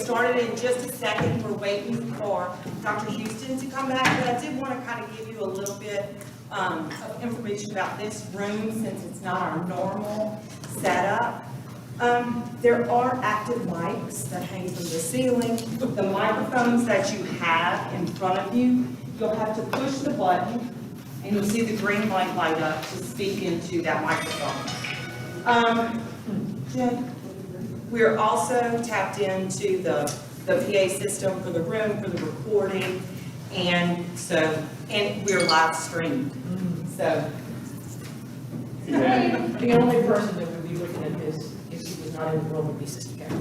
started in just a second. We're waiting for Dr. Houston to come back, but I did want to kind of give you a little bit of information about this room since it's not our normal setup. There are active mics that hang from the ceiling. The microphones that you have in front of you, you'll have to push the button and you'll see the green light light up to speak into that microphone. We're also tapped into the PA system for the room, for the recording, and we're live streamed. So the only person that would be looking at this if she was not in the room would be Sister Carol.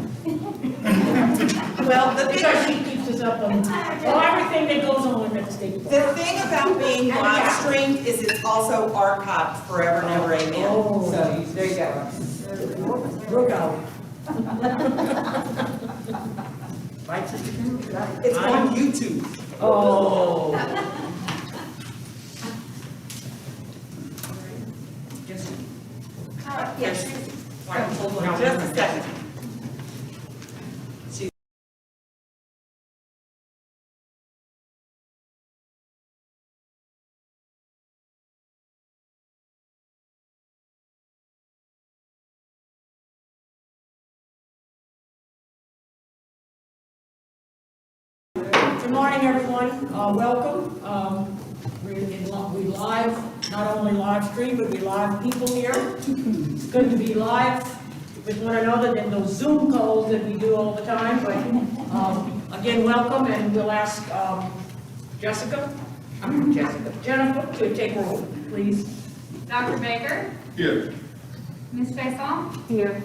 well, Because she keeps us up on everything that goes on at the State Department. the thing about being live streamed is it's also archived forever and ever, amen. Oh, So there you go. Look out. Right, Sister Carol? It's on YouTube. Oh. Yes. All right, hold on just a second. Good morning, everyone. Welcome. We live, not only live stream, but we live people here. It's good to be live with one another than those Zoom calls that we do all the time. But again, welcome, and we'll ask Jennifer to take roll, please. Dr. Baker? Here. Ms. Faison? Here.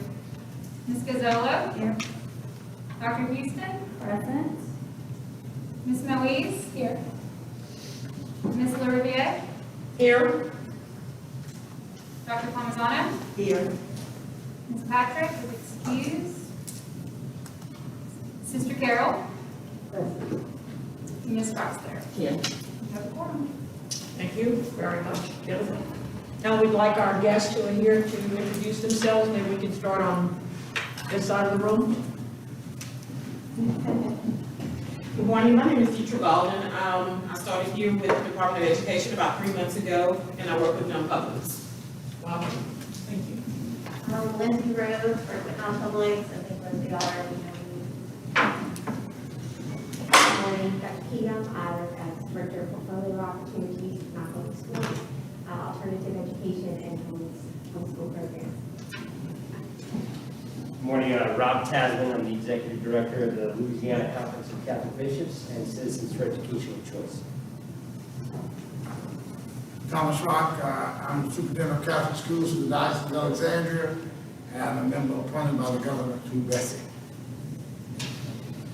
Ms. Gazzolo? Here. Dr. Houston? Present. Ms. Moise? Here. Ms. LaRiviere? Here. Dr. Palmisano? Here. Ms. Patrick is excused. Sister Carol? Present. Ms. Roxler? Here. You have a quorum. Thank you very much, Jennifer. Now we'd like our guests who are here to introduce themselves, and we can start on this side of the room. Good morning, my name is Teacher Golden. I started here with the Department of Education about 3 months ago, and I work with Nonpublic. Welcome. Thank you. Lindsay Rose, work with Nonpublic, I think Lindsay already knows. Good morning, Dr. Keatum, I work as Director of Portfolio Opportunities, Nonpublic Schools, Alternative Education, and homeschool programs. Good morning, Rob Tasman. I'm the Executive Director of the Louisiana Conference of Catholic Bishops and Citizens for Educational Choice. Thomas Rock, I'm Superintendent of Catholic Schools for the Diocese of Alexandria, and I'm a member appointed by the governor to Bessie.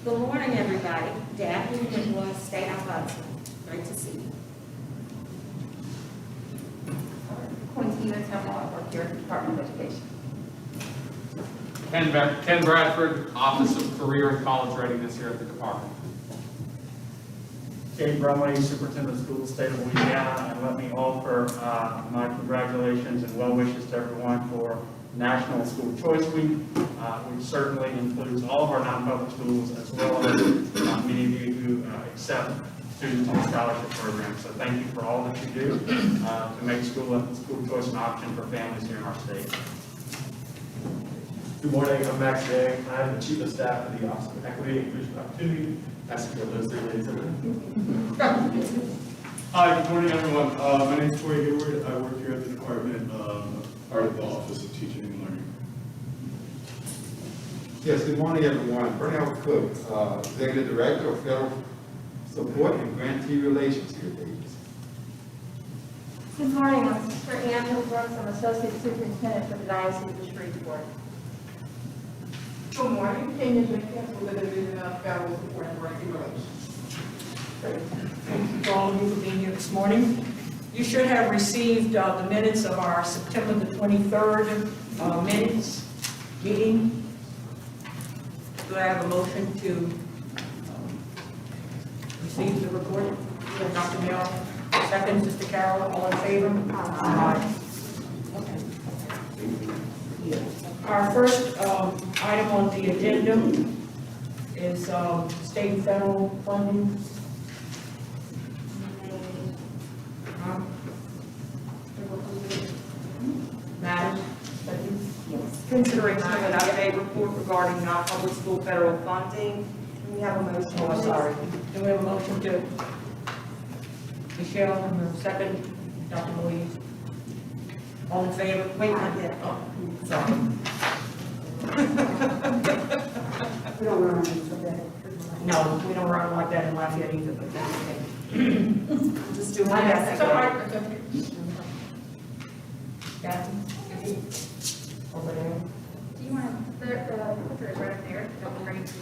Good morning, everybody. Daphne Nicholas, State of Hudson. Great to see you. Quincy Temple, I work here at the Department of Education. Ken Bradford, Office of Career and College Readiness here at the department. Dave Brumley, Superintendent of Schools, State of Louisiana, and let me offer my congratulations and well wishes to everyone for National School Choice Week, which certainly includes all of our non-public schools as well as many of you who accept students on scholarship programs. So thank you for all that you do to make school choice an option for families here in our state. Good morning, I'm Max Day. I'm the Chief of Staff for the Office of Equity and Inclusion Opportunity. Nice to be those 3 ladies in there. Hi, good morning, everyone. My name is Tori Hayward. I work here at the department, part of the Office of Teaching and Learning. Yes, good morning, everyone. Bernard Cook, Executive Director of Federal Support and Grantee Relations here at the agency. Good morning, I'm Sister Ann Brooks, I'm Associate Superintendent for the Diocese of Shreveport. Good morning, Kenya Jenkins with the Division of Federal Support and Grantee Relations. Thank you for all of you for being here this morning. You should have received the minutes of our September the 23rd meeting. Do I have a motion to receive the report? Dr. Mill, second, Sister Carol, all in favor? Aye. Okay. Our first item on the agenda is, state and federal funding. Huh? Matters, Consideration of an update report regarding non-public school federal funding. Can we have a motion? Oh, I'm sorry. Do we have a motion to? Michelle, and a second, Dr. Louise. All in favor? Wait, not yet. Oh, sorry. We don't run into that. No, we don't run like that in Lafayette either, but that's okay. Just doing my That's best. all right, that's okay. Kathy? Over there. Do you want the picture is right up there, don't bring it to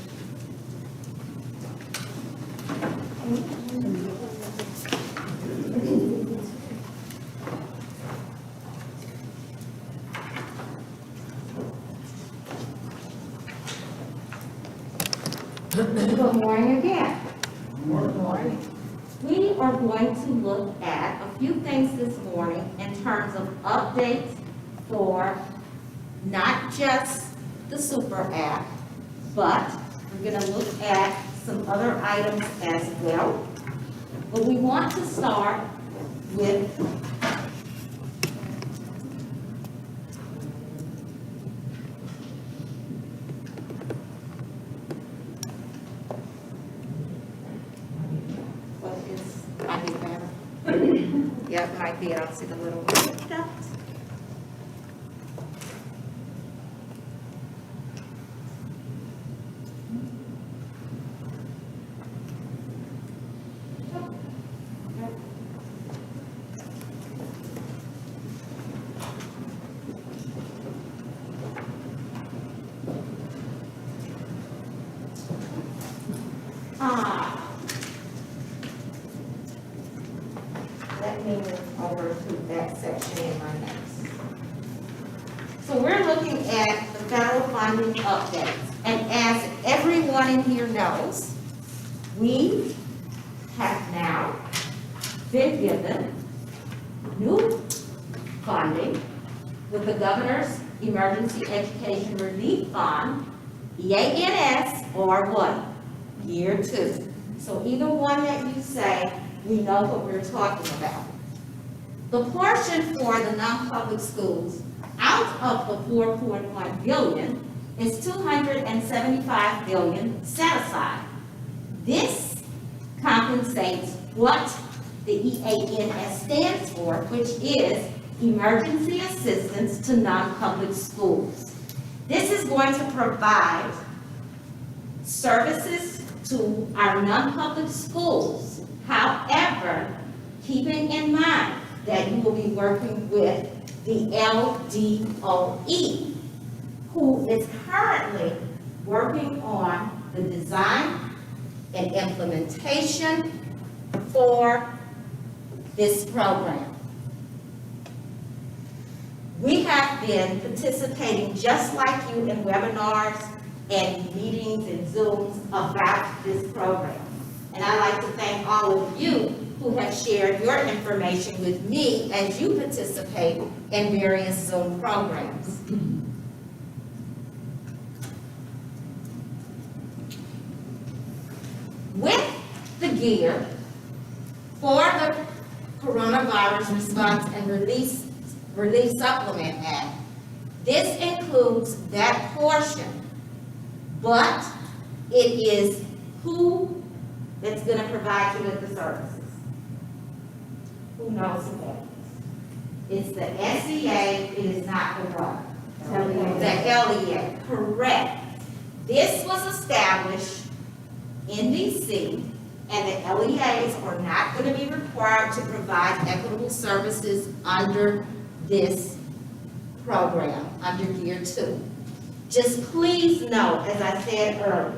Good morning again. Good morning. We are going to look at a few things this morning in terms of updates for not just the super app, but we're going to look at some other items as well. But we want to start with what is, I need better. Yep, might be, I don't see the little dot. Let me move over to that section in my notes. So we're looking at the federal funding updates. And as everyone in here knows, we have now been given new funding with the Governor's Emergency Education Relief Fund, EANS, or what? Year 2. So either one that you say, we know what we're talking about. The portion for the non-public schools out of the 4.1 billion is 275 billion set aside. This compensates what the EANS stands for, which is Emergency Assistance to Non-Public Schools. This is going to provide services to our non-public schools. However, keeping in mind that you will be working with the LDOE, who is currently working on the design and implementation for this program. We have been participating just like you in webinars and meetings and Zooms about this program. And I'd like to thank all of you who have shared your information with me as you participate in various Zoom programs. With the gear for the Coronavirus Response and Relief Supplement Act, this includes that portion, but it is who that's going to provide you with the services. Who knows who that is? It's the SEA, it is not the what? The LEA, correct. This was established in DC, and the LEAs are not going to be required to provide equitable services under this program, under Gear 2. Just please note, as I said earlier,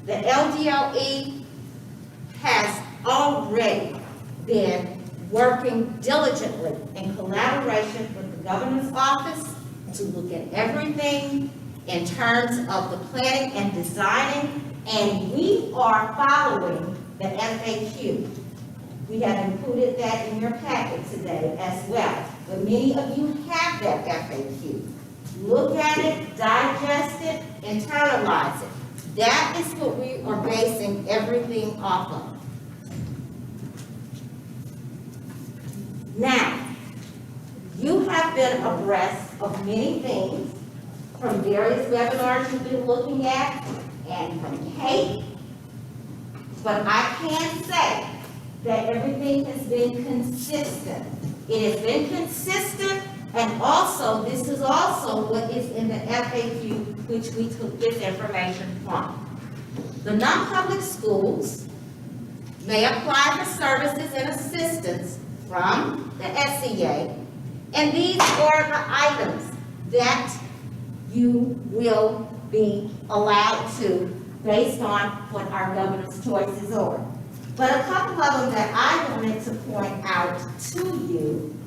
the LDOE has already been working diligently in collaboration with the governor's office to look at everything in terms of the planning and designing, and we are following the FAQ. We have included that in your packet today as well, but many of you have that FAQ. Look at it, digest it, internalize it. That is what we are basing everything off of. Now, you have been abreast of many things from various webinars you've been looking at and from Kate, but I can say that everything has been consistent. It has been consistent, and also, this is also what is in the FAQ, which we took this information from. The non-public schools may apply for services and assistance from the SEA, and these are the items that you will be allowed to based on what our governor's choices are. But a couple of them that I wanted to point out to you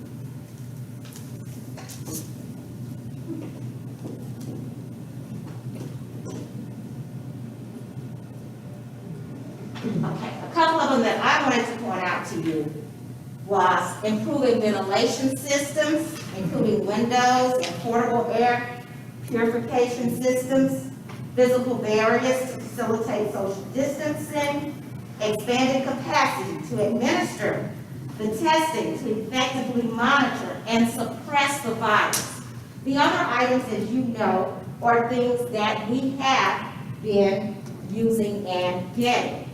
a couple of them that I wanted to point out to you was improving ventilation systems, including windows and portable air purification systems, physical barriers to facilitate social distancing, expanded capacity to administer the testing to effectively monitor and suppress the virus. The other items, as you know, are things that we have been using and getting.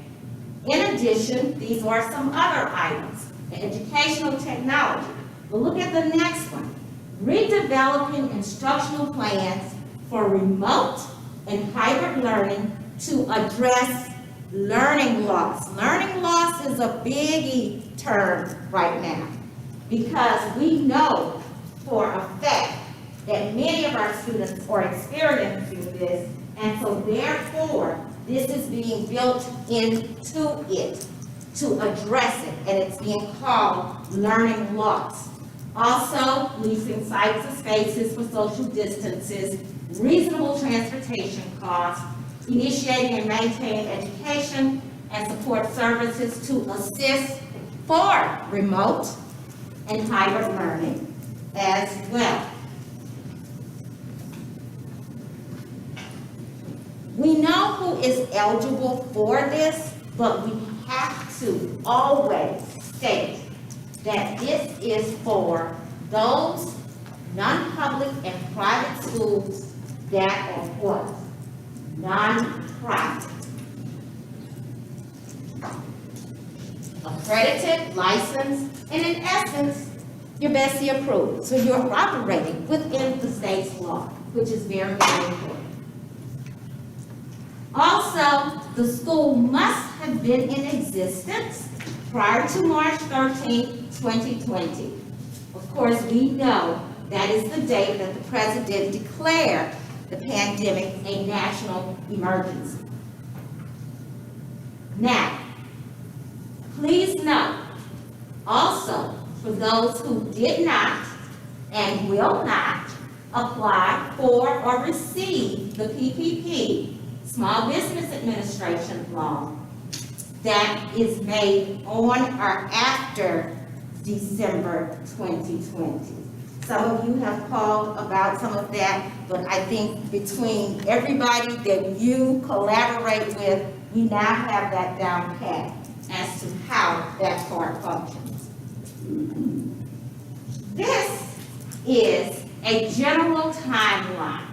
In addition, these are some other items. The educational technology. But look at the next one. Redeveloping instructional plans for remote and hybrid learning to address learning loss. Learning loss is a biggie term right now because we know for a fact that many of our students are experiencing this, and so therefore this is being built into it to address it, and it's being called learning loss. Also, leasing sites or spaces for social distances, reasonable transportation costs, initiating and maintaining education and support services to assist for remote and hybrid learning as well. We know who is eligible for this, but we have to always state that this is for those non-public and private schools that are what? Non-profit. Accredited, licensed, and in essence, you're BESE approved. So you're operating within the state's law, which is very, very important. Also, the school must have been in existence prior to March 13, 2020. Of course, we know that is the date that the president declared the pandemic a national emergency. Now, please note, also, for those who did not and will not apply for or receive the PPP, Small Business Administration loan, that is made on or after December 2020. Some of you have called about some of that, but I think between everybody that you collaborate with, we now have that down pat as to how that part functions. This is a general timeline.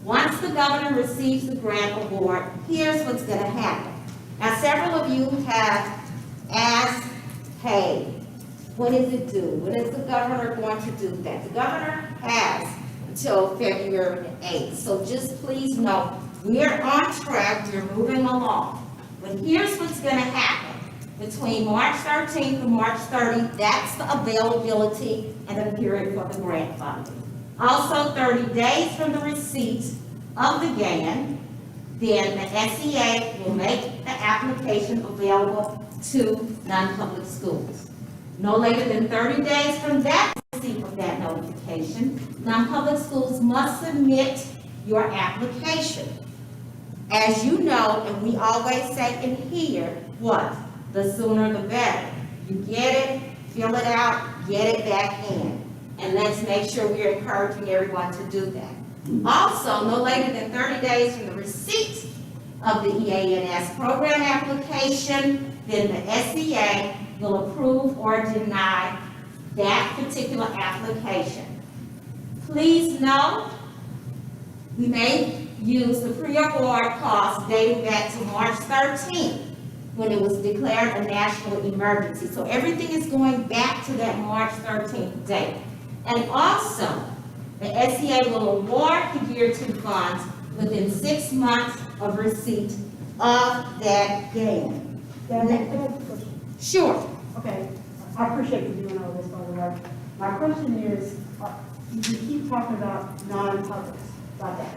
Once the governor receives the grant award, here's what's going to happen. Now, several of you have asked, hey, what does it do? When is the governor going to do that? The governor has until February the 8th. So just please know, we're on track, we're moving along. But here's what's going to happen. Between March 13th and March 30th, that's the availability and the period for the grant funding. Also, 30 days from the receipt of the GAN, then the SEA will make the application available to non-public schools. No later than 30 days from that receipt of that notification, non-public schools must submit your application. As you know, and we always say in here, what? The sooner the better. You get it, fill it out, get it back in. And let's make sure we're encouraging everyone to do that. Also, no later than 30 days from the receipt of the EANS program application, then the SEA will approve or deny that particular application. Please note, we may use the pre-award cost dating back to March 13th, when it was declared a national emergency. So everything is going back to that March 13th date. And also, the SEA will award the Year 2 funds within 6 months of receipt of that gain. Sure. Okay, I appreciate you doing all this, by the way. My question is, you keep talking about non-publics, about that.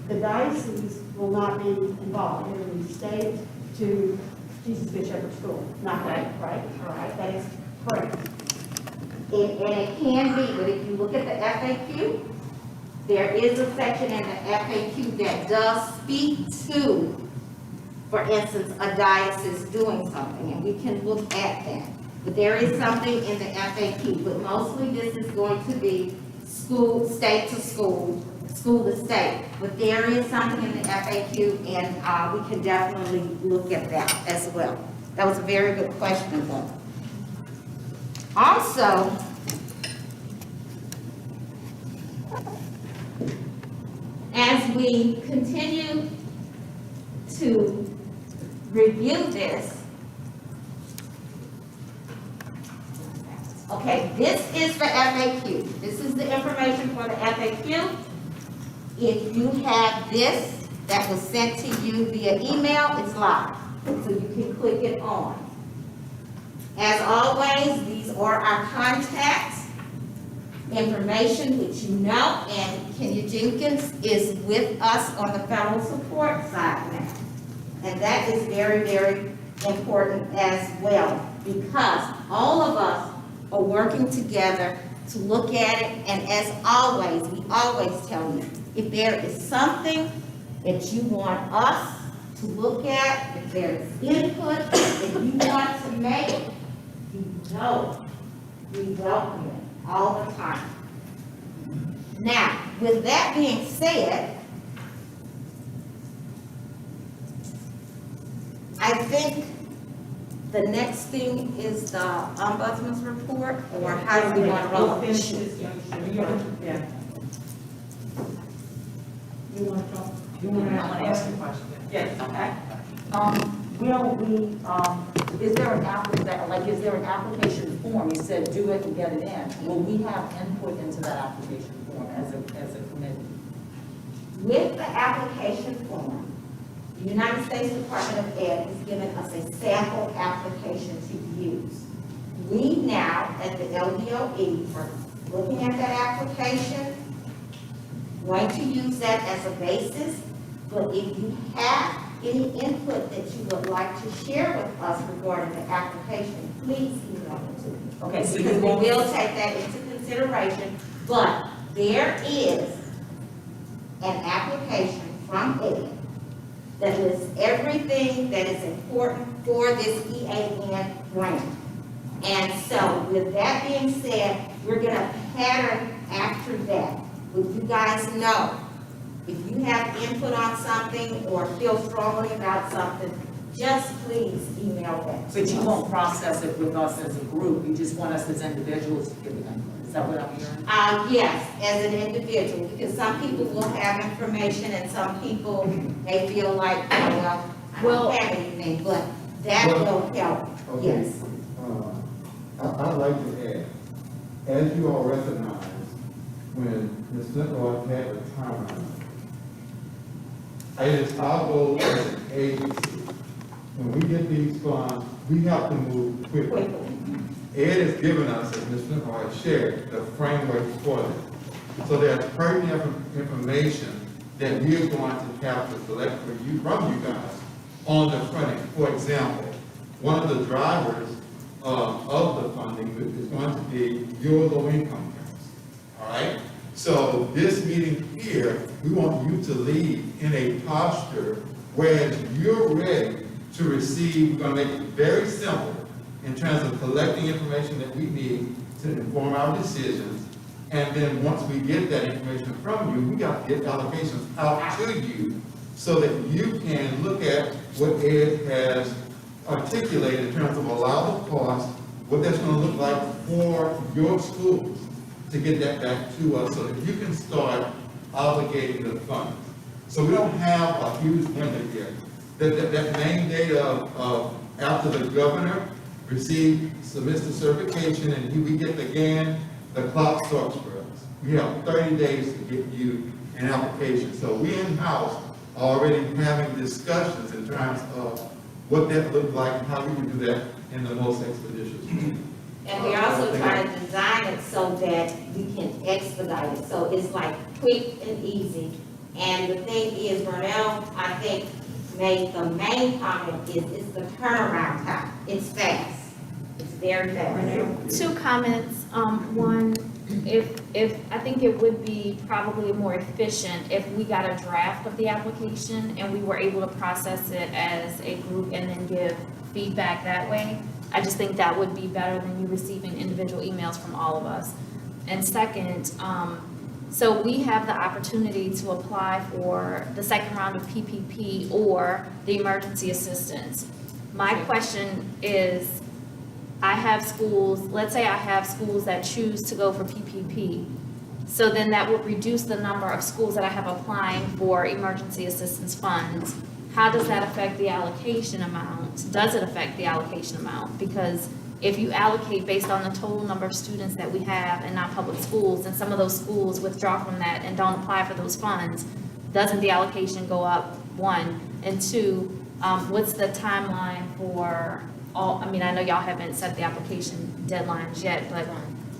The diocese will not be involved, it will be state to Jesus Good Shepherd School, not that, right? All right, that is correct. And it can be, but if you look at the FAQ, there is a section in the FAQ that does speak to, for instance, a diocese doing something, and we can look at that. But there is something in the FAQ, but mostly this is going to be school, state to school, school to state. But there is something in the FAQ, and we can definitely look at that as well. That was a very good question, though. Also, as we continue to review this, okay, this is the FAQ. This is the information for the FAQ. If you have this that was sent to you via email, it's live, so you can click it on. As always, these are our contacts, information which you know, and Kenya Jenkins is with us on the federal support side now. And that is very, very important as well, because all of us are working together to look at it, and as always, we always tell you, if there is something that you want us to look at, if there is input that you want to make, you know we welcome it all the time. Now, with that being said, I think the next thing is the ombudsman's report, or how do we want to roll? Finish this, yeah. You want to talk? You want to ask a question? Yes, okay. Is there an application form? You said do it and get it in. Will we have input into that application form as a committee? With the application form, the United States Department of Ed has given us a sample application to use. We now, at the LDOE, are looking at that application, going to use that as a basis, but if you have any input that you would like to share with us regarding the application, please email it to me. Okay, so Because you we won't. will take that into consideration, but there is an application from Ed that lists everything that is important for this EAN grant. And so with that being said, we're gonna pattern after that. Would you guys know, if you have input on something or feel strongly about something, just please email that. But you won't process it with us as a group. You just want us as individuals to give it input. Is that what I'm hearing? Yes, as an individual, because some people will have information and some people may feel like, oh, well, I don't have anything, but that will help, Okay. yes. I'd like to add, as you all recognize, when Ms. Lindenwood had the time, it is our goal as an agency, when we get these funds, we have to move quickly. Ed has given us, as Ms. Lindenwood shared, the framework for that. So there's pertinent information that we are going to have to collect from you guys on the front end. For example, one of the drivers of the funding is going to be your low income accounts, all right? So this meeting here, we want you to leave in a posture where you're ready to receive. We're gonna make it very simple in terms of collecting information that we need to inform our decisions. And then once we get that information from you, we got to get allocations out to you so that you can look at what Ed has articulated in terms of allowable cost, what that's gonna look like for your schools, to get that back to us, so that you can start obligating the funds. So we don't have a huge window here. That main date of after the governor submits the certification and we get the GAN, the clock starts for us. We have 30 days to get you an application. So we in-house are already having discussions in terms of what that looked like and how we would do that in the most expeditious way. And we're also trying to design it so that we can expedite it, so it's like quick and easy. And the thing is, Burnell, I think, made the main comment is it's the turnaround time. It's fast. It's very fast. Two comments. One, if I think it would be probably more efficient if we got a draft of the application and we were able to process it as a group and then give feedback that way. I just think that would be better than you receiving individual emails from all of us. And second, so we have the opportunity to apply for the second round of PPP or the emergency assistance. My question is, I have schools, let's say I have schools that choose to go for PPP. So then that would reduce the number of schools that I have applying for emergency assistance funds. How does that affect the allocation amount? Does it affect the allocation amount? Because if you allocate based on the total number of students that we have in non-public schools, and some of those schools withdraw from that and don't apply for those funds, doesn't the allocation go up, one? And two, what's the timeline for all, I mean, I know y'all haven't set the application deadlines yet, but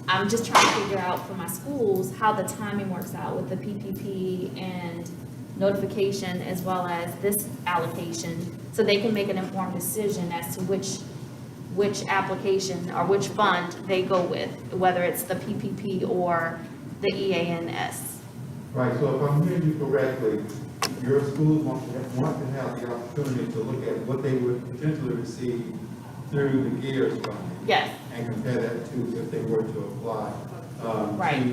I'm just trying to figure out for my schools how the timing works out with the PPP and notification as well as this allocation, so they can make an informed decision as to which application or which fund they go with, whether it's the PPP or the EANS. Right, so if I'm hearing you correctly, your schools want to have the opportunity to look at what they would potentially receive through the GEARS funding. Yes. And compare that to if they were to apply Right.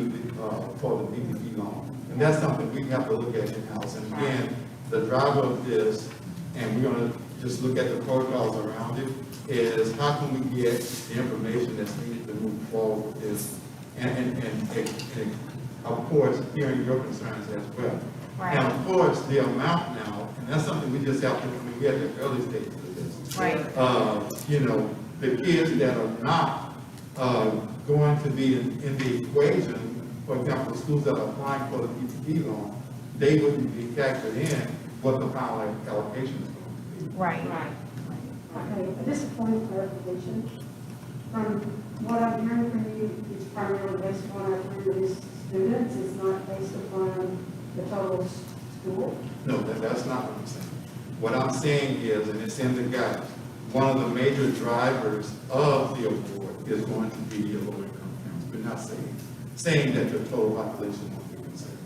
for the PPP loan. And that's something we have to look at in-house. And again, the driver of this, and we're gonna just look at the protocols around it, is how can we get the information that's needed to move forward with this? And of course, hearing your concerns as well. Right. And of course, the amount now, and that's something we just have to, I mean, we're at the early stages of this. Right. You know, the kids that are not going to be in the equation, for example, the schools that are applying for the PPP loan, they wouldn't be factored in what the final allocation is going to be. Right. Okay, just a point of clarification. From what I'm hearing from you, it's primarily based upon our previous students, it's not based upon the total school? No, that's not what I'm saying. What I'm saying is, and it's in the guidance, one of the major drivers of the award is going to be your low income families. We're not saying that your total population won't be considered.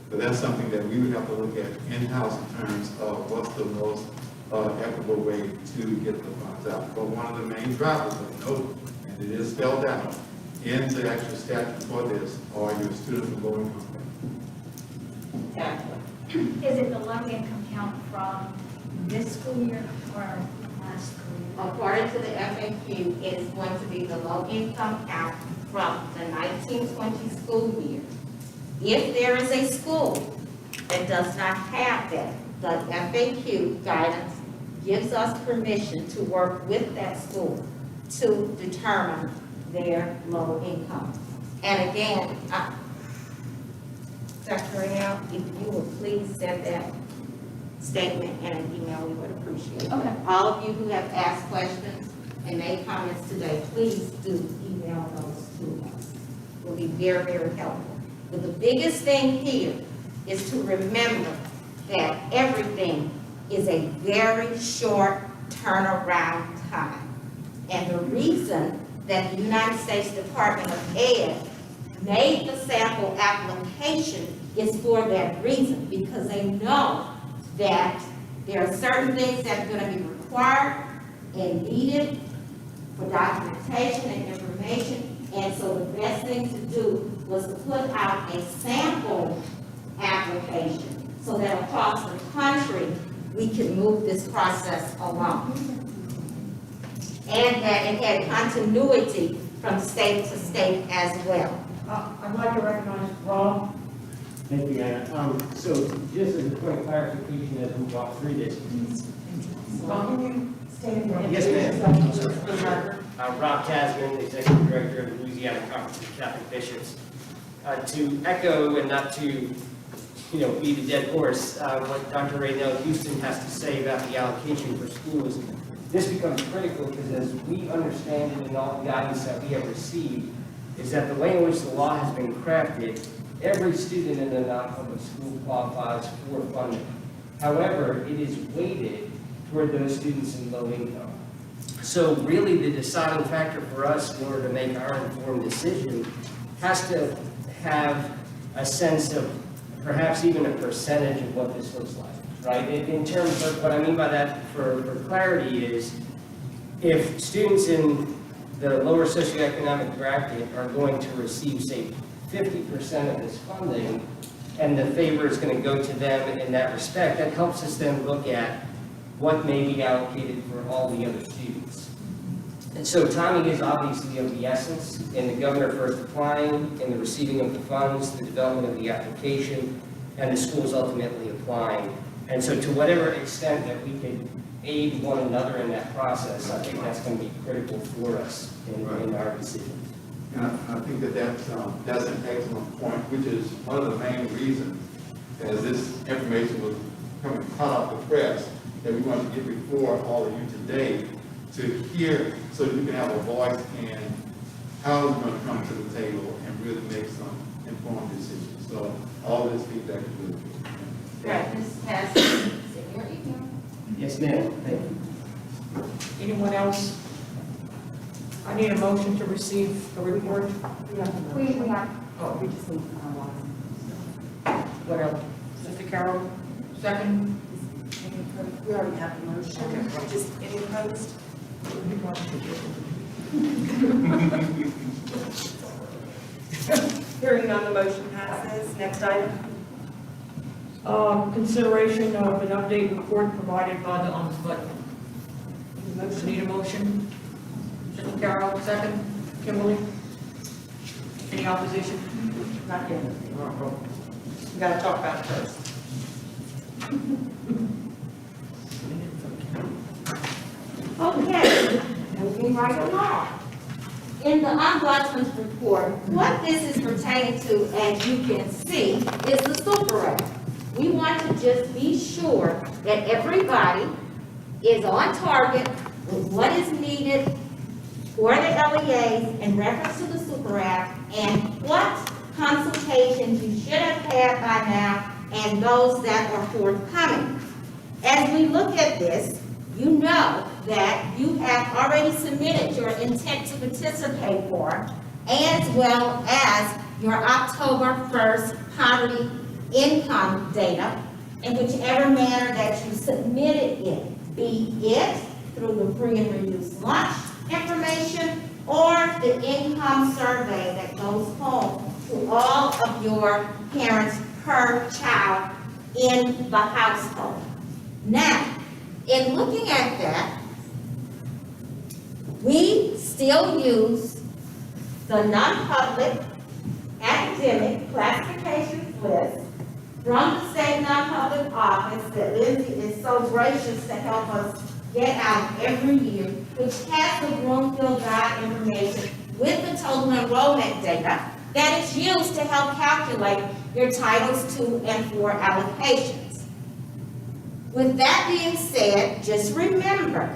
But that's something that we would have to look at in-house in terms of what's the most equitable way to get the funds out. But one of the main drivers of note, and it is spelled out in the actual statute for this, are your students with low income families. Is it the low income count from this school year or last school year? According to the FAQ, it is going to be the low income count from the 1920 school year. If there is a school that does not have that, the FAQ guidance gives us permission to work with that school to determine their low income. And again, Dr. Cornell, if you would please send that statement in an email, we would appreciate it. Okay. All of you who have asked questions and made comments today, please do email those to us. It will be very, very helpful. But the biggest thing here is to remember that everything is a very short turnaround time. And the reason that the United States Department of Ed made the sample application is for that reason, because they know that there are certain things that are going to be required and needed for documentation and information. And so the best thing to do was to put out a sample application so that across the country, we can move this process along. And that it had continuity from state to state as well. I'd like to recognize Rob. Thank you, Anna. So just as a point of clarification as we walk through this. Rob, can you stand in? Yes, ma'am. Rob Tasman, Executive Director of the Louisiana Conference of Catholic Bishops. To echo and not to, beat a dead horse, what Dr. Raynell Houston has to say about the allocation for schools, this becomes critical because as we understand it in all the guidance that we have received, is that the way in which the law has been crafted, every student in the non-public school qualifies for funding. However, it is weighted toward those students in low income. So really the deciding factor for us in order to make our informed decision has to have a sense of perhaps even a percentage of what this looks like, right? In terms of what I mean by that for clarity is if students in the lower socioeconomic bracket are going to receive, say, 50% of this funding, and the favor is going to go to them in that respect, that helps us then look at what may be allocated for all the other students. And so timing is obviously of the essence in the governor first applying, in the receiving of the funds, the development of the application, and the schools ultimately applying. And so to whatever extent that we can aid one another in that process, I think that's going to be critical for us in our decision. And I think that's an excellent point, which is one of the main reasons, as this information was coming hot off the press, that we wanted to get before all of you today to hear, so that you can have a voice in how we're going to come to the table and really make some informed decisions. So all this feedback is really good. Right, Ms. Cassidy, is it your email? Yes, ma'am. Thank you. Anyone else? I need a motion to receive a report. We have, Oh, we just need what else? Mr. Carroll, second. We already have the motion. Just any opposed? Hearing none, the motion passes. Next item. Consideration of an update report provided by the ombudsman. Need a motion? Mr. Carroll, second. Kimberly? Any opposition? Not yet. We gotta talk about it first. Okay, moving right along. In the ombudsman's report, what this is pertaining to, as you can see, is the super act. We want to just be sure that everybody is on target with what is needed for the LEAs in reference to the super act and what consultations you should have had by now and those that are forthcoming. As we look at this, you know that you have already submitted your intent to participate form as well as your October 1st poverty income data in whichever manner that you submitted it, be it through the free and reduced lunch information or the income survey that goes home to all of your parents per child in the household. Now, in looking at that, we still use the non-public academic classifications list from the state non-public office that Lindsay is so gracious to help us get out every year, which has the Broomfield Guide information with the total enrollment data that is used to help calculate your Titles 2 and 4 allocations. With that being said, just remember,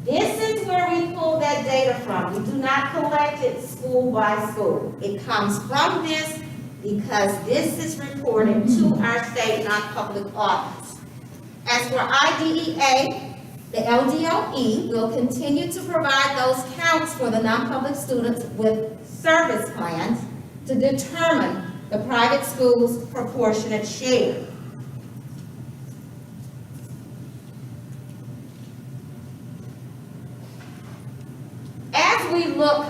this is where we pull that data from. We do not collect it school by school. It comes from this because this is reported to our state non-public office. As for IDEA, the LDOE will continue to provide those counts for the non-public students with service plans to determine the private school's proportionate share. As we look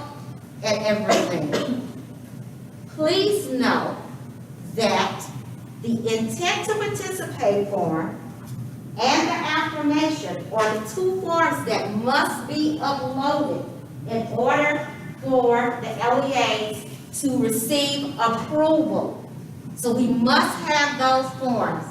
at everything, please know that The intent to participate form and the affirmation are the two forms that must be uploaded in order for the LEAs to receive approval. So we must have those forms.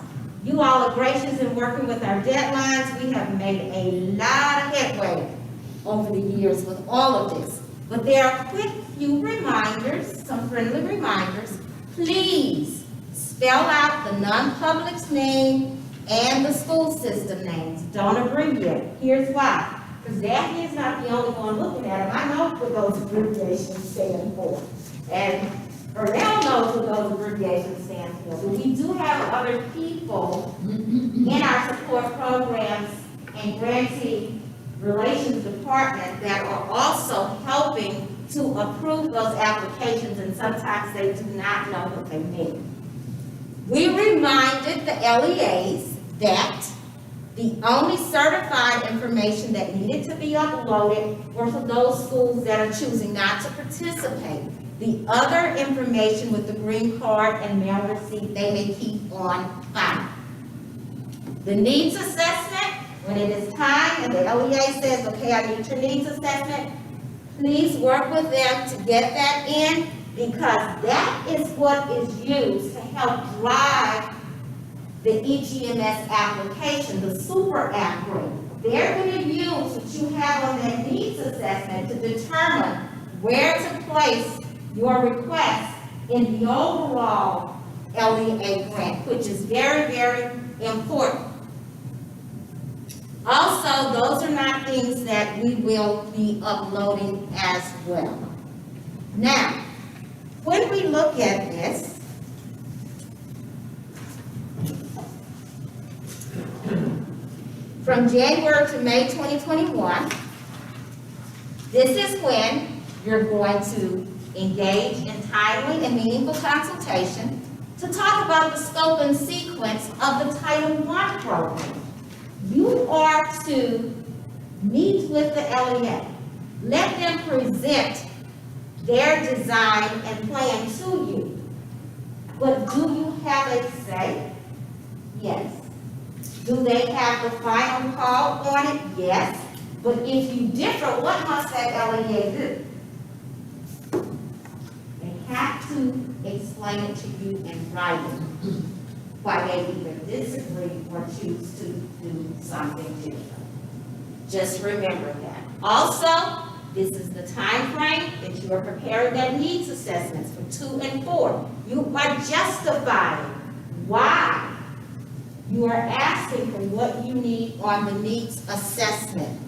You all are gracious in working with our deadlines. We have made a lot of headway over the years with all of this. But there are quick few reminders, some friendly reminders. Please spell out the non-public's name and the school system names. Don't abbreviate. Here's why. Because Daphne is not the only one looking at them. I know what those abbreviations stand for. And Ernell knows what those abbreviations stand for. But we do have other people in our support programs and grantee relations department that are also helping to approve those applications, and sometimes they do not know what they mean. We reminded the LEAs that the only certified information that needed to be uploaded were for those schools that are choosing not to participate. The other information with the green card and mail receipt, they may keep on file. The needs assessment, when it is time and the LEA says, okay, I need your needs assessment, please work with them to get that in, because that is what is used to help drive the EGMS application, the super app group. They're going to use what you have on that needs assessment to determine where to place your request in the overall LEA grant, which is very, very important. Also, those are not things that we will be uploading as well. Now, when we look at this, from January to May 2021, this is when you're going to engage in timely and meaningful consultation to talk about the scope and sequence of the Title I program. You are to meet with the LEA. Let them present their design and plan to you. But do you have a say? Yes. Do they have the final call on it? Yes. But if you differ, what must that LEA do? They have to explain it to you in writing, why they either disagree or choose to do something different. Just remember that. Also, this is the time frame that you are preparing that needs assessments for 2 and 4. You are justifying why you are asking for what you need on the needs assessment.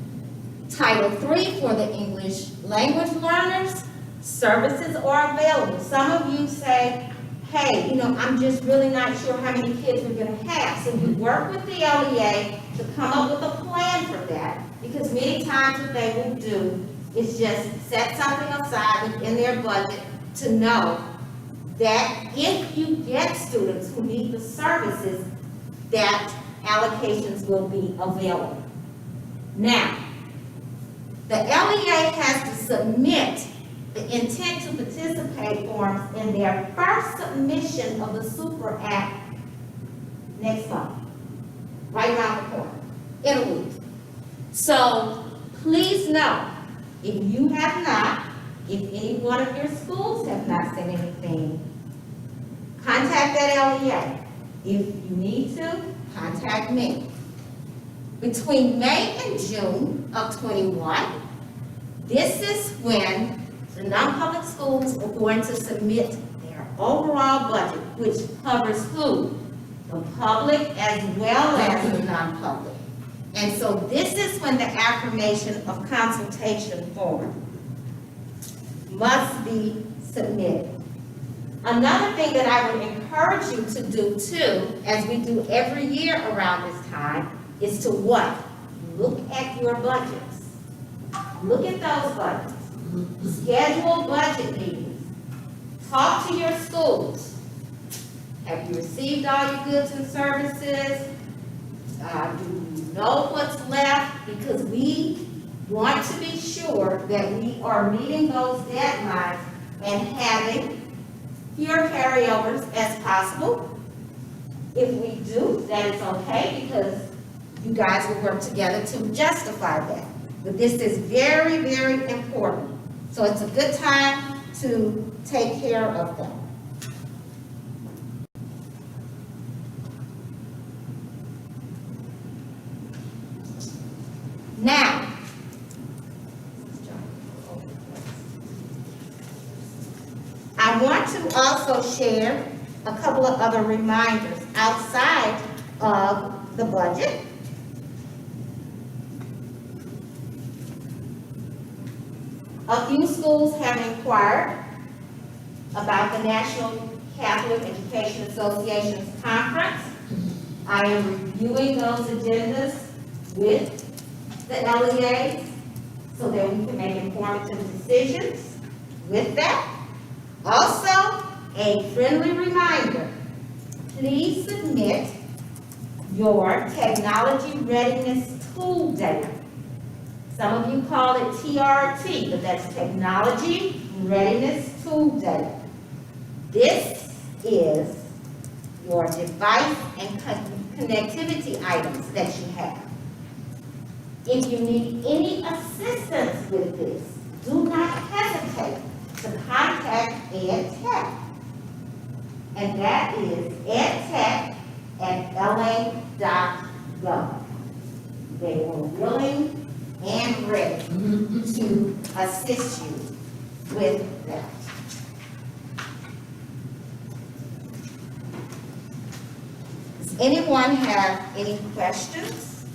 Title III for the English language learners, services are available. Some of you say, hey, I'm just really not sure how many kids we're going to have. So you work with the LEA to come up with a plan for that, because many times what they will do is just set something aside within their budget to know that if you get students who need the services, that allocations will be available. Now, the LEA has to submit the intent to participate forms in their first submission of the Super Act next month, right around the corner, in a week. So please know, if you have not, if any one of your schools have not sent anything, contact that LEA. If you need to, contact me. Between May and June of 21, this is when the non-public schools are going to submit their overall budget, which covers who? The public as well as the non-public. And so this is when the affirmation of consultation form must be submitted. Another thing that I would encourage you to do too, as we do every year around this time, is to what? Look at your budgets. Look at those budgets. Schedule budget meetings. Talk to your schools. Have you received all your goods and services? Do you know what's left? Because we want to be sure that we are meeting those deadlines and having fewer carryovers as possible. If we do, that is okay, because you guys will work together to justify that. But this is very, very important. So it's a good time to take care of them. Now, I want to also share a couple of other reminders outside of the budget. A few schools have inquired about the National Catholic Education Association's conference. I am reviewing those agendas with the LEAs so that we can make informative decisions with that. Also, a friendly reminder, please submit your technology readiness tool data. Some of you call it TRT, but that's Technology Readiness Tool Data. This is your device and connectivity items that you have. If you need any assistance with this, do not hesitate to contact EdTech. And that is edtech@la.gov. They were willing and ready to assist you with that. Does anyone have any questions?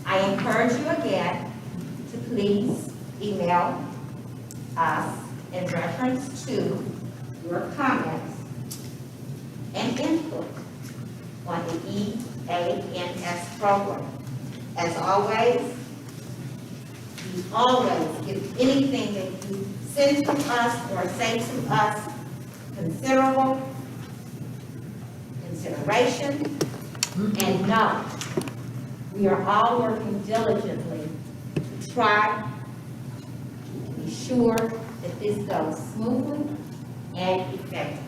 I encourage you again to please email us in reference to your comments and input on the EANS program. As always, you always give anything that you send to us or say to us considerable consideration, and know we are all working diligently to try to be sure that this goes smoothly and effectively.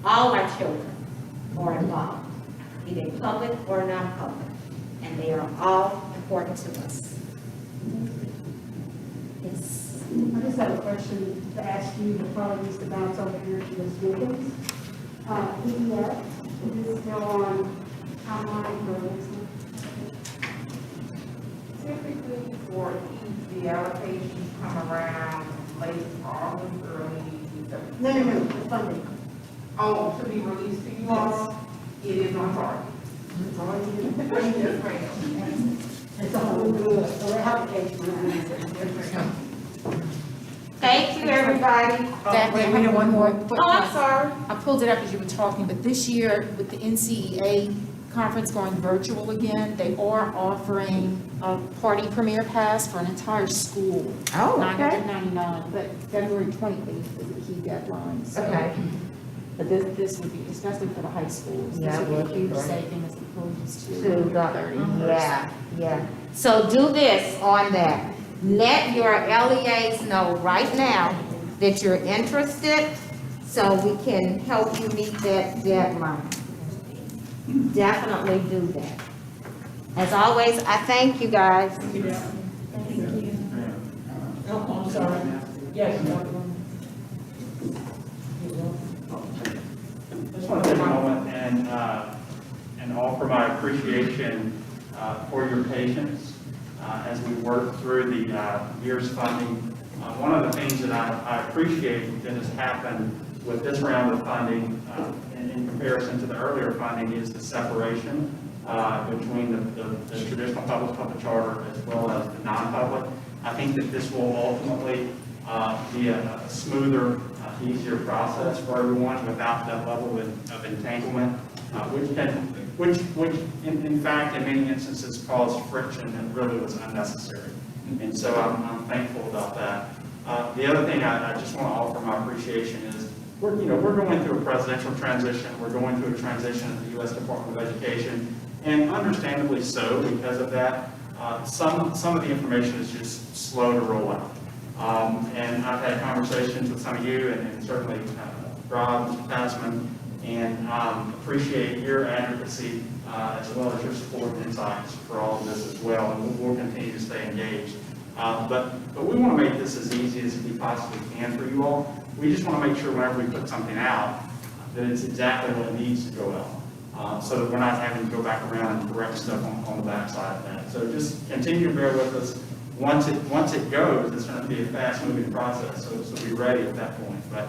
All our children are involved, be they public or non-public, and they are all important to us. Yes. I just have a question to ask you that probably needs to bounce over here to Ms. Jenkins. EDF, is this still on timeline for next month? Typically for the allocations come around late August, early December. No, the funding. Oh, to be released to you all, it is on target. It's already Yes, ma'am. It's a whole new application. Thank you, everybody. Daphne, I have one more quick Oh, I'm one. sorry. I pulled it up as you were talking, but this year with the NCEA conference going virtual again, they are offering a party premiere pass for an entire school. Oh, okay. $999, but February 28th is the key deadline. So- Okay. But this would be, especially for the high schools, Yeah, this it would would be a be huge great. saving as opposed to To the, 30. yeah. So do this on that. Let your LEAs know right now that you're interested, so we can help you meet that deadline. Definitely do that. As always, I thank you guys. Oh, I'm sorry. Yes, Just want to take a moment and offer my appreciation for your patience as we work through the year's funding. One of the things that I appreciate that has happened with this round of funding in comparison to the earlier funding is the separation between the traditional public charter as well as the non-public. I think that this will ultimately be a smoother, easier process for everyone without that level of entanglement, which in fact, in many instances caused friction that really was unnecessary. And so I'm thankful about that. The other thing I just want to offer my appreciation is we're going through a presidential transition. We're going through a transition at the U.S. Department of Education, and understandably so because of that. Some of the information is just slow to roll out. And I've had conversations with some of you and certainly Rob, Mr. Passman, and appreciate your advocacy as well as your support and insights for all of this as well, and we'll continue to stay engaged. But we want to make this as easy as we possibly can for you all. We just want to make sure whenever we put something out, that it's exactly what it needs to go out, so that we're not having to go back around and correct stuff on the backside of that. So just continue to bear with us. Once it goes, it's going to be a fast-moving process, so be ready at that point. But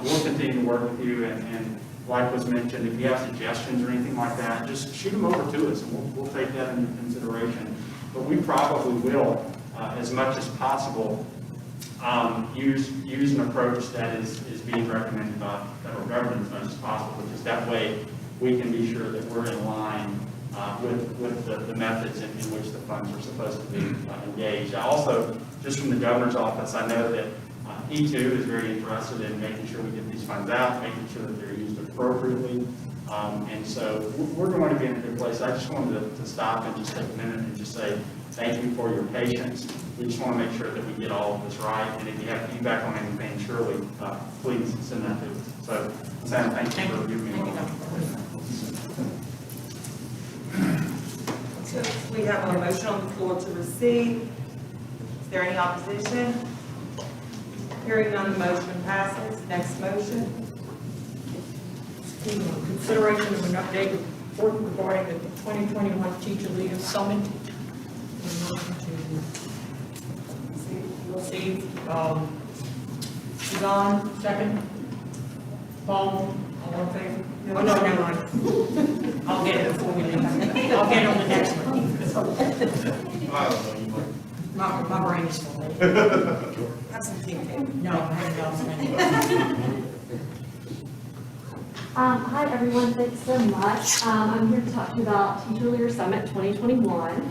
we'll continue to work with you, and like was mentioned, if you have suggestions or anything like that, just shoot them over to us, and we'll take that into consideration. But we probably will, as much as possible, use an approach that is being recommended by federal government as much as possible, because that way we can be sure that we're in line with the methods in which the funds are supposed to be engaged. I also, just from the governor's office, I know that E2 is very interested in making sure we get these funds out, making sure that they're used appropriately. And so we're going to be in a good place. I just wanted to stop and just take a minute and just say thank you for your patience. We just want to make sure that we get all of this right. And if you have feedback on anything, surely please send that to us. So, Sam, thank you for giving me a moment. So we have a motion on the floor to receive. Is there any opposition? Hearing none, the motion passes. Next motion. Consideration of an updated report regarding the 2021 Teacher Leader Summit. Receive, Suzanne, second. Paul, all in favor? Oh, no, never mind. I'll get it before we leave. I'll get it on the next one. My brain is full. Have some thinking. No, I haven't. Hi everyone, thanks so much. I'm here to talk to you about Teacher Leader Summit 2021.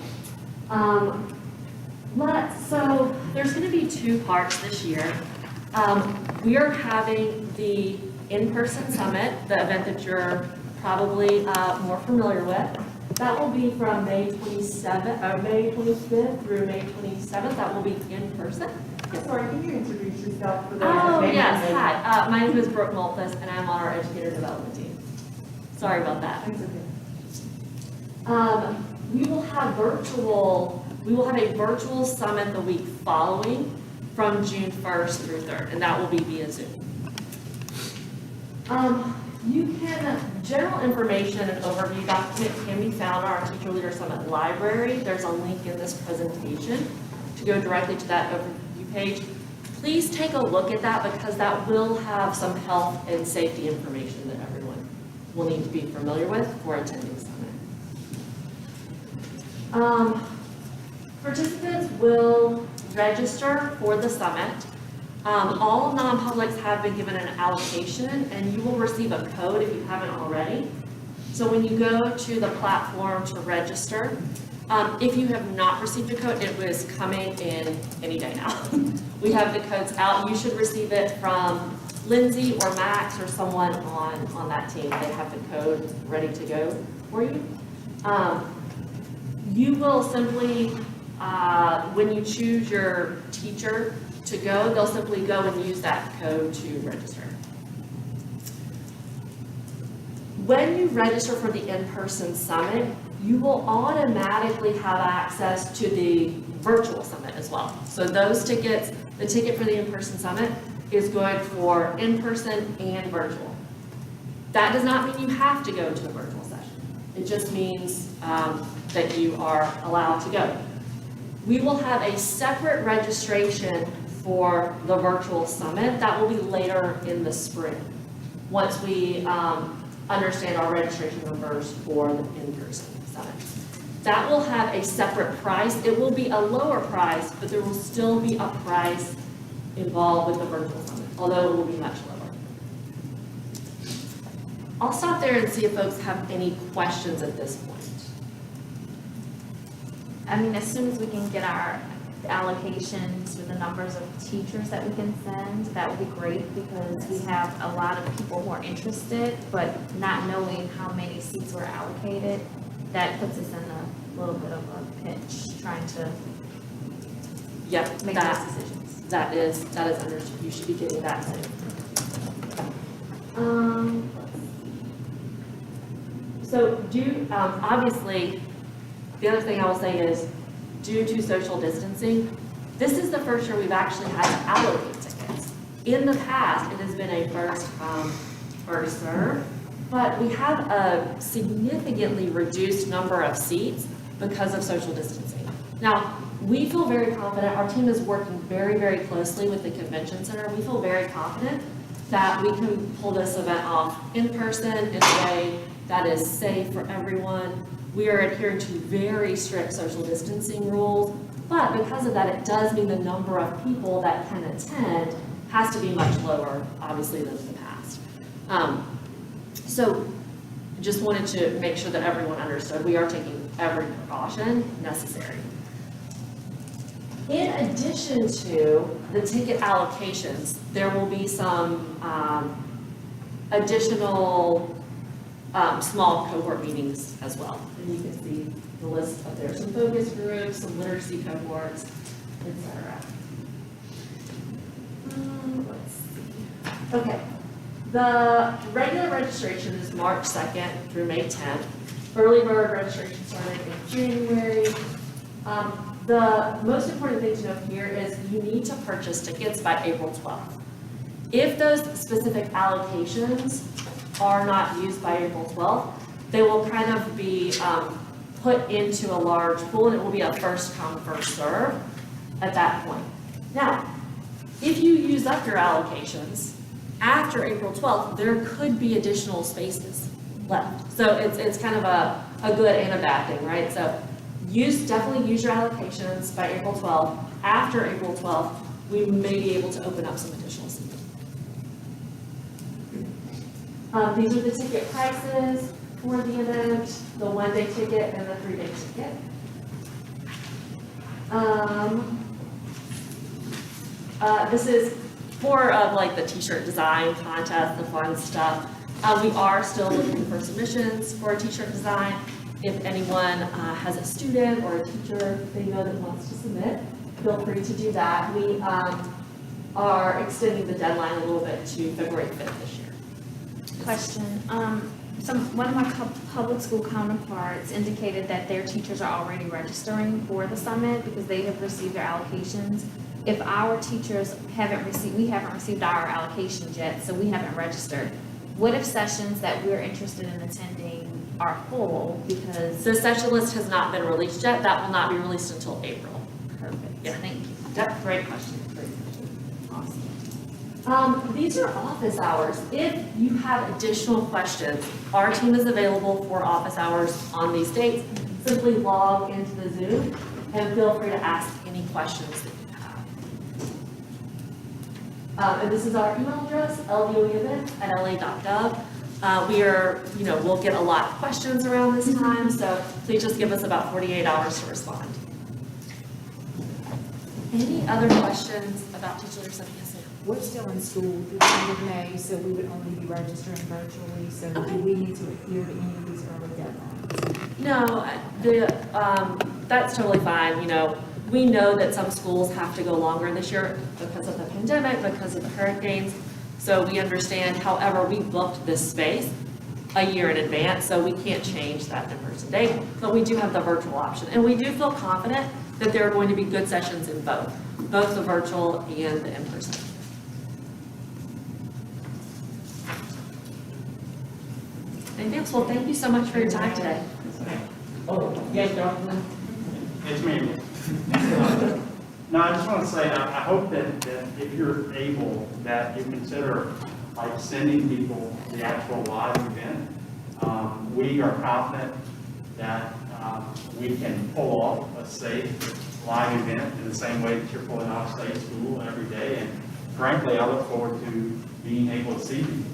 So there's going to be two parts this year. We are having the in-person summit, the event that you're probably more familiar with. That will be from May 25th through May 27th. That will be in person. Sorry, can you introduce yourself for those? Oh, yes, hi. My name is Brooke Malthus, and I'm on our educator development team. Sorry about that. We will have a virtual summit the week following from June 1st through 3rd, and that will be via Zoom. General information and overview document can be found on our Teacher Leader Summit library. There's a link in this presentation to go directly to that overview page. Please take a look at that because that will have some health and safety information that everyone will need to be familiar with for attending the summit. Participants will register for the summit. All non-publics have been given an allocation and you will receive a code if you haven't already. So when you go to the platform to register, if you have not received a code, it was coming in any day now. We have the codes out. You should receive it from Lindsay or Max or someone on that team. They have the code ready to go for you. You will simply, when you choose your teacher to go, they'll simply go and use that code to register. When you register for the in-person summit, you will automatically have access to the virtual summit as well. So those tickets, the ticket for the in-person summit is good for in-person and virtual. That does not mean you have to go to the virtual session. It just means that you are allowed to go. We will have a separate registration for the virtual summit. That will be later in the spring, once we understand our registration numbers for the in-person summit. That will have a separate price. It will be a lower price, but there will still be a price involved with the virtual summit, although it will be much lower. I'll stop there and see if folks have any questions at this point. I mean, as soon as we can get our allocations with the numbers of teachers that we can send, that would be great because we have a lot of people who are interested, but not knowing how many seats were allocated, that puts us in a little bit of a pinch trying to make those decisions. that is understood. You should be getting that soon. So obviously, the other thing I will say is, due to social distancing, this is the first year we've actually had to allocate tickets. In the past, it has been a first come, first serve, but we have a significantly reduced number of seats because of social distancing. Now, we feel very confident, our team is working very, very closely with the convention center. We feel very confident that we can pull this event off in person in a way that is safe for everyone. We are adhering to very strict social distancing rules, but because of that, it does mean the number of people that can attend has to be much lower, obviously, than in the past. So just wanted to make sure that everyone understood we are taking every precaution necessary. In addition to the ticket allocations, there will be some additional small cohort meetings as well. And you can see the list up there, some focus groups, some literacy cohorts, etc. Let's see. Okay, the regular registration is March 2nd through May 10th. Early bird registration started in January. The most important thing to note here is you need to purchase tickets by April 12th. If those specific allocations are not used by April 12th, they will kind of be put into a large pool, and it will be a first come, first serve at that point. Now, if you use up your allocations after April 12th, there could be additional spaces left. So it's kind of a good and a bad thing, right? So definitely use your allocations by April 12th. After April 12th, we may be able to open up some additional seats. These are the ticket prices for the event, the 1-day ticket and the 3-day ticket. This is more of like the t-shirt design contest, the fun stuff. We are still looking for submissions for a t-shirt design. If anyone has a student or a teacher they know that wants to submit, feel free to do that. We are extending the deadline a little bit to February 5th this year. Question, one of my public school counterparts indicated that their teachers are already registering for the summit because they have received their allocations. If our teachers we haven't received our allocations yet, so we haven't registered. What if sessions that we're interested in attending are full because? The session list has not been released yet. That will not be released until April. Perfect, yeah. Thank you. Yep, great question. Awesome. These are office hours. If you have additional questions, our team is available for office hours on these dates. Simply log into the Zoom and feel free to ask any questions that you have. And this is our email address, lvoeevents@la.gov. We'll get a lot of questions around this time, so please just give us about 48 hours to respond. Any other questions about teacher leadership? Yes, ma'am. We're still in school through the end of May, so we would only be registering virtually, so Okay. do we need to adhere to any of these early deadlines? No, that's totally fine. We know that some schools have to go longer this year because of the pandemic, because of the hurricanes. So we understand, however, we booked this space a year in advance, so we can't change that in-person date, but we do have the virtual option. And we do feel confident that there are going to be good sessions in both the virtual and the in-person. Anything else? Well, thank you so much for your time today. Oh, yes, Dr. It's me. No, I just want to say, I hope that if you're able, that you consider like sending people the actual live event. We are confident that we can pull off a safe live event in the same way that you're pulling off state school every day. And frankly, I look forward to being able to see you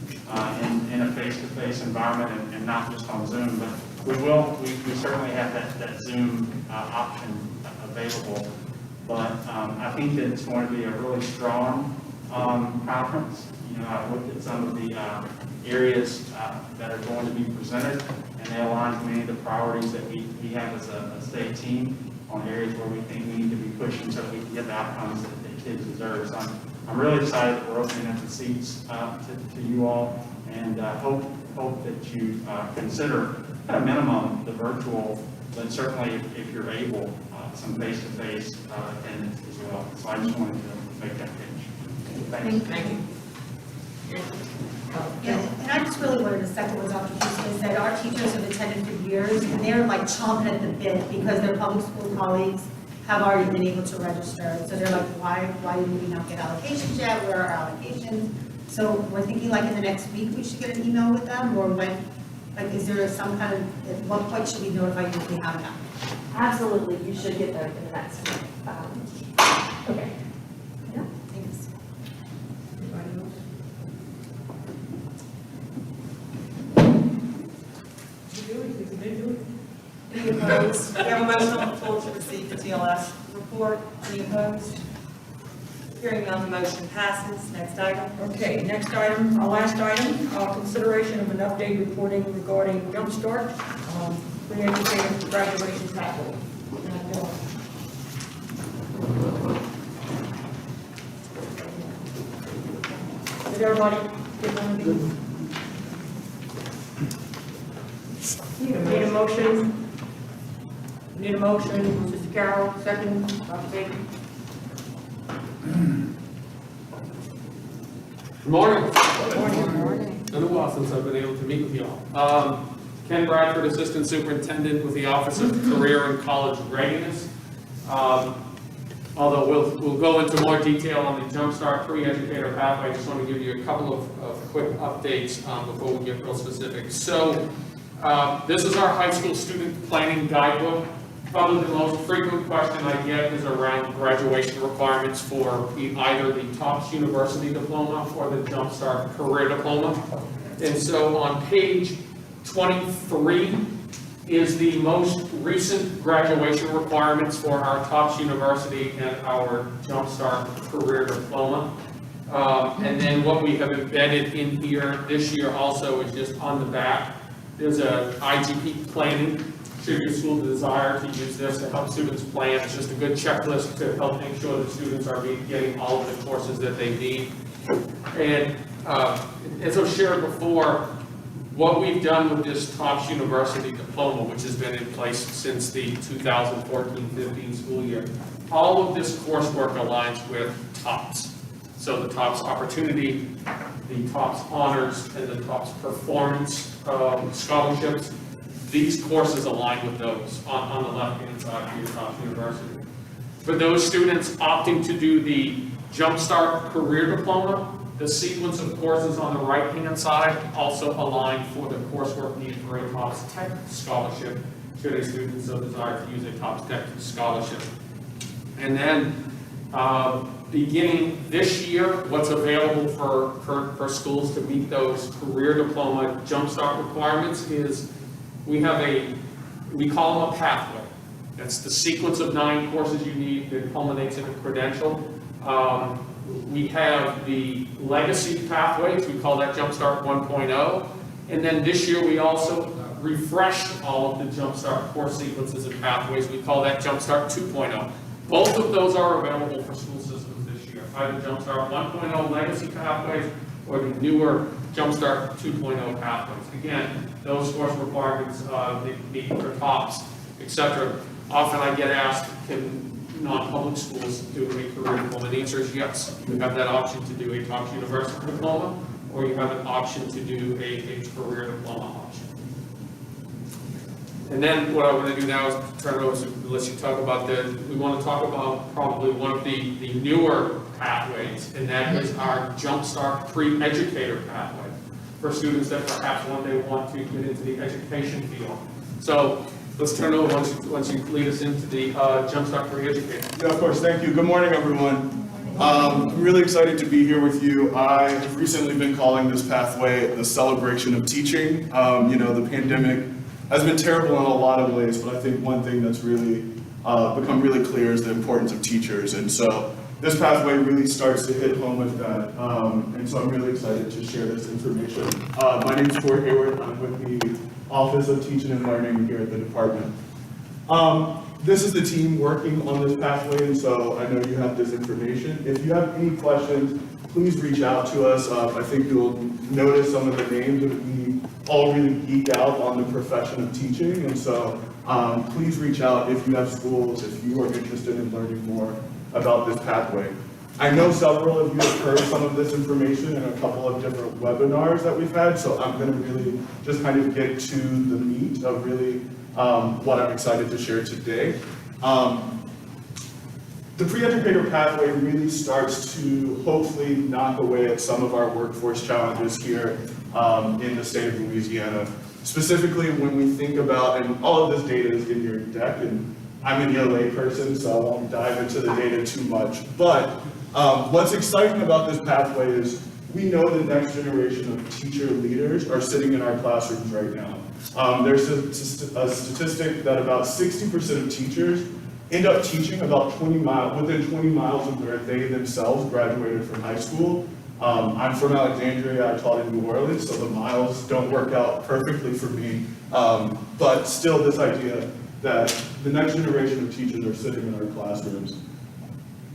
in a face-to-face environment and not just on Zoom. But we certainly have that Zoom option available. But I think that it's going to be a really strong conference. I've looked at some of the areas that are going to be presented, and they align with many of the priorities that we have as a state team on areas where we think we need to be pushing so we can get the outcomes that kids deserve. So I'm really excited that we're opening up the seats to you all, and hope that you consider at a minimum the virtual, but certainly if you're able, some face-to-face attendance as well. So I just wanted to make that pitch. Thank you. Thank you. Yeah, and I just really wanted to second what Dr. Houston said. Our teachers have attended for years, and they're like chomping at the bit because their public school colleagues have already been able to register. So they're like, why do we not get allocations yet? Where are our allocations? So we're thinking like in the next week, we should get an email with them, or when, like, is there some kind of, at what point should we notify you if we have that? Absolutely, you should get them in the next week. Okay. Yeah, thanks. Any opposed? We have a motion on the floor to receive the TLS report. Any opposed? Hearing none, the motion passes. Next item. Okay, next item, our last item, consideration of an update reporting regarding Jumpstart, pre-educated graduation pathway. Did everybody get one of these? Need a motion? Need a motion, Mr. Carroll, second, Dr. Baker. Good morning. Good morning. It's been a while since I've been able to meet with y'all. Ken Bradford, Assistant Superintendent with the Office of Career and College Readiness. Although we'll go into more detail on the Jumpstart Pre-Educator Pathway, I just want to give you a couple of quick updates before we get real specific. So this is our high school student planning guidebook. Probably the most frequent question I get is around graduation requirements for either the TOPS University Diploma or the Jumpstart Career Diploma. And so on page 23 is the most recent graduation requirements for our TOPS University and our Jumpstart Career Diploma. And then what we have embedded in here this year also is just on the back. There's a IGP planning. Should your school desire to use this to help students plan, it's just a good checklist to help make sure that students are getting all of the courses that they need. And as I've shared before, what we've done with this TOPS University Diploma, which has been in place since the 2014-15 school year, all of this coursework aligns with TOPS. So the TOPS Opportunity, the TOPS Honors, and the TOPS Performance scholarships. These courses align with those on the left-hand side of your TOPS University. For those students opting to do the Jumpstart Career Diploma, the sequence of courses on the right-hand side also align for the coursework needed for a TOPS Tech scholarship, should a student so desire to use a TOPS Tech scholarship. And then, beginning this year, what's available for schools to meet those Career Diploma Jumpstart requirements is we call them a pathway. That's the sequence of 9 courses you need that culminates in a credential. We have the legacy pathways, we call that Jumpstart 1.0. And then this year we also refreshed all of the Jumpstart course sequences and pathways. We call that Jumpstart 2.0. Both of those are available for school systems this year, either Jumpstart 1.0 legacy pathways or the newer Jumpstart 2.0 pathways. Again, those course requirements they meet for TOPS, etc. Often I get asked, can non-public schools do a career diploma? The answer is yes. You have that option to do a TOPS University diploma, or you have an option to do a career diploma option. And then what I want to do now is turn it over to let you talk about we want to talk about probably one of the newer pathways, and that is our Jumpstart Pre-Educator pathway for students that perhaps one day want to get into the education field. So let's turn it over once you lead us into the Jumpstart Pre-Educator. Yeah, of course. Thank you. Good morning, everyone. I'm really excited to be here with you. I have recently been calling this pathway the celebration of teaching. The pandemic has been terrible in a lot of ways, but I think one thing that's really become really clear is the importance of teachers. And so this pathway really starts to hit home with that. And so I'm really excited to share this information. My name is Corey Hayward. I'm with the Office of Teaching and Learning here at the department. this is the team working on this pathway, and so I know you have this information. If you have any questions, please reach out to us. I think you'll notice some of the names that we all really geek out on the profession of teaching, and so please reach out if you have schools, if you are interested in learning more about this pathway. I know several of you have heard some of this information in a couple of different webinars that we've had, so I'm going to really just kind of get to the meat of really what I'm excited to share today. The pre-educator pathway really starts to hopefully knock away at some of our workforce challenges here in the state of Louisiana. Specifically, when we think about, and all of this data is in your deck, and I'm an ELA person, so I won't dive into the data too much, but what's exciting about this pathway is we know the next generation of teacher leaders are sitting in our classrooms right now. There's a statistic that about 60% of teachers end up teaching about within 20 miles of where they themselves graduated from high school. I'm from Alexandria, I taught in New Orleans, so the miles don't work out perfectly for me. But still this idea that the next generation of teachers are sitting in our classrooms.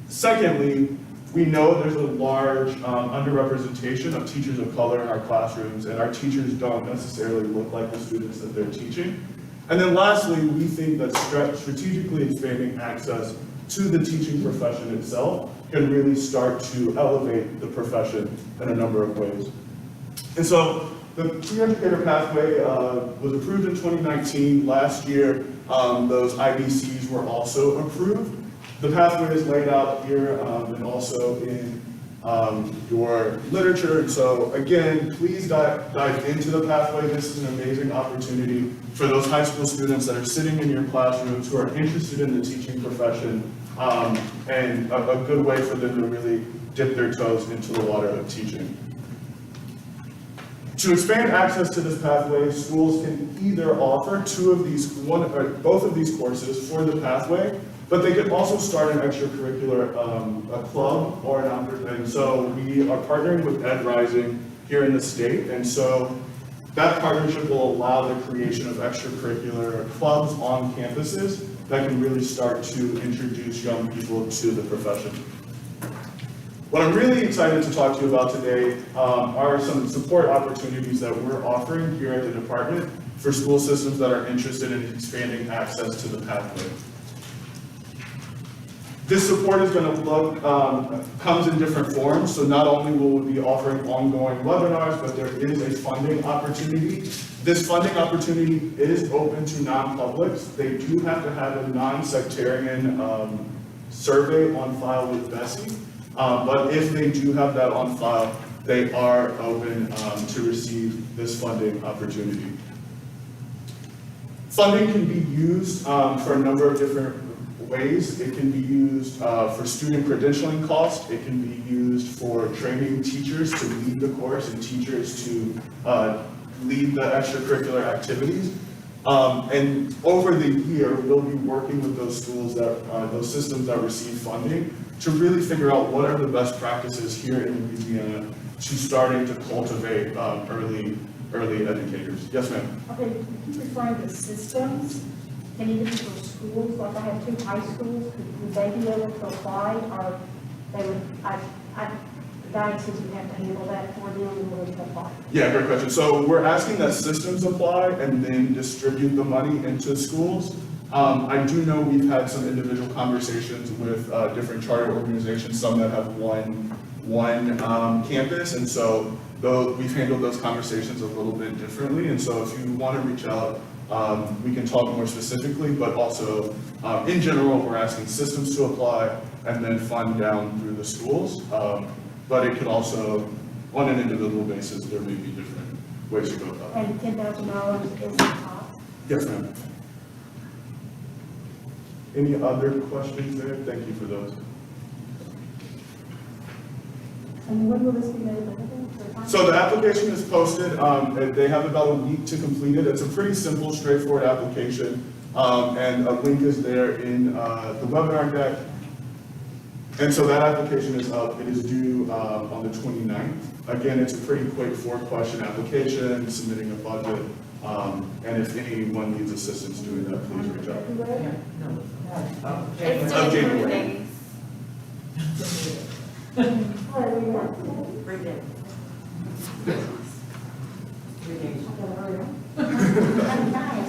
Secondly, we know there's a large underrepresentation of teachers of color in our classrooms, and our teachers don't necessarily look like the students that they're teaching. And then lastly, we think that strategically expanding access to the teaching profession itself can really start to elevate the profession in a number of ways. And so the pre-educator pathway was approved in 2019. Last year, those IBCs were also approved. The pathway is laid out here and also in your literature. And so again, please dive into the pathway. This is an amazing opportunity for those high school students that are sitting in your classrooms who are interested in the teaching profession, and a good way for them to really dip their toes into the water of teaching. To expand access to this pathway, schools can either offer both of these courses for the pathway, but they can also start an extracurricular, a club or an opportunity. And so we are partnering with Ed Rising here in the state, and so that partnership will allow the creation of extracurricular clubs on campuses that can really start to introduce young people to the profession. What I'm really excited to talk to you about today are some support opportunities that we're offering here at the department for school systems that are interested in expanding access to the pathway. This support is going to comes in different forms, so not only will we be offering ongoing webinars, but there is a funding opportunity. This funding opportunity is open to non-publics. They do have to have a non-sectarian survey on file with Bessie. But if they do have that on file, they are open to receive this funding opportunity. Funding can be used for a number of different ways. It can be used for student credentialing costs. It can be used for training teachers to lead the course and teachers to lead the extracurricular activities. And over the year, we'll be working with those schools those systems that receive funding to really figure out what are the best practices here in Louisiana to starting to cultivate early educators. Yes, ma'am. Okay, you keep referring to systems. Can individual schools, like I have 2 high schools, would they be able to apply, or they would, the guidance is you have to handle that for them in order to apply? Yeah, great question. So we're asking that systems apply and then distribute the money into schools. I do know we've had some individual conversations with different charter organizations, some that have one campus, and so we've handled those conversations a little bit differently. And so if you want to reach out, we can talk more specifically, but also in general, we're asking systems to apply and then fund down through the schools. But it could also, on an individual basis, there may be different ways to go about it. And $10,000 is the top? Yes, ma'am. Any other questions there? Thank you for those. And when will this be made available? So the application is posted. They have about a week to complete it. It's a pretty simple, straightforward application. And a link is there in the webinar deck. And so that application is up. It is due on the 29th. Again, it's a pretty quick 4-question application, submitting a budget, And if anyone needs assistance doing that, please reach out. It's Of still January.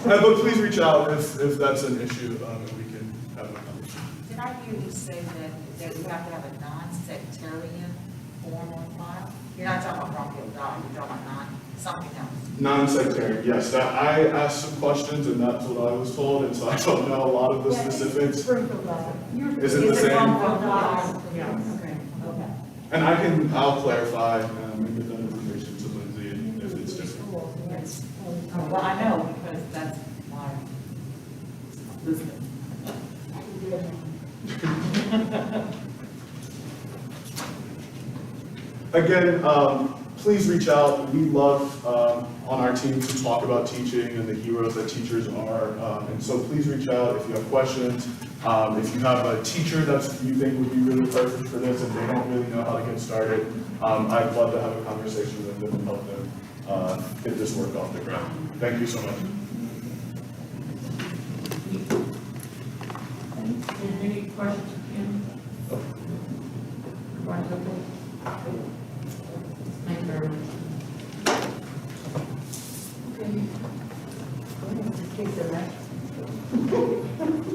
But please reach out if that's an issue, and we can have a conversation. Did I hear you say that we have to have a non-sectarian form on file? You're not talking about bronchial dot, you're talking about something else. Non-sectarian, yes. I asked some questions and that's what I was told, and so I don't know a lot of the specifics. Is it the same? Yeah, okay. And I'll clarify, and get that information to Lindsay if it's different. Oh, well, I know, because that's why. Again, please reach out. We love on our team to talk about teaching and the heroes that teachers are. And so please reach out if you have questions. If you have a teacher that you think would be really perfect for this and they don't really know how to get started, I'd love to have a conversation with them and help them get this work off the ground. Thank you so much. Any questions, Kim? Thank you very much.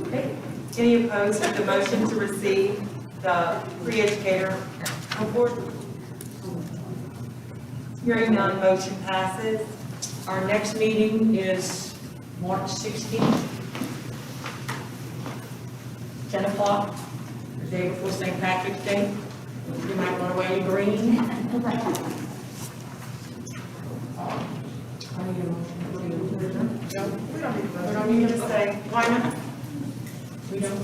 Okay. Any opposed to the motion to receive the pre-educator report? Hearing none, motion passes. Our next meeting is March 16th, 10 o'clock, the day before St. Patrick's Day. You might want to wear your green. We don't need to say, why not? We don't?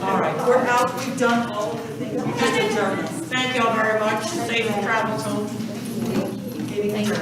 All right, we're out, we've done all of the things, we just adjourned. Thank you all very much. Safe travels home. Thank you.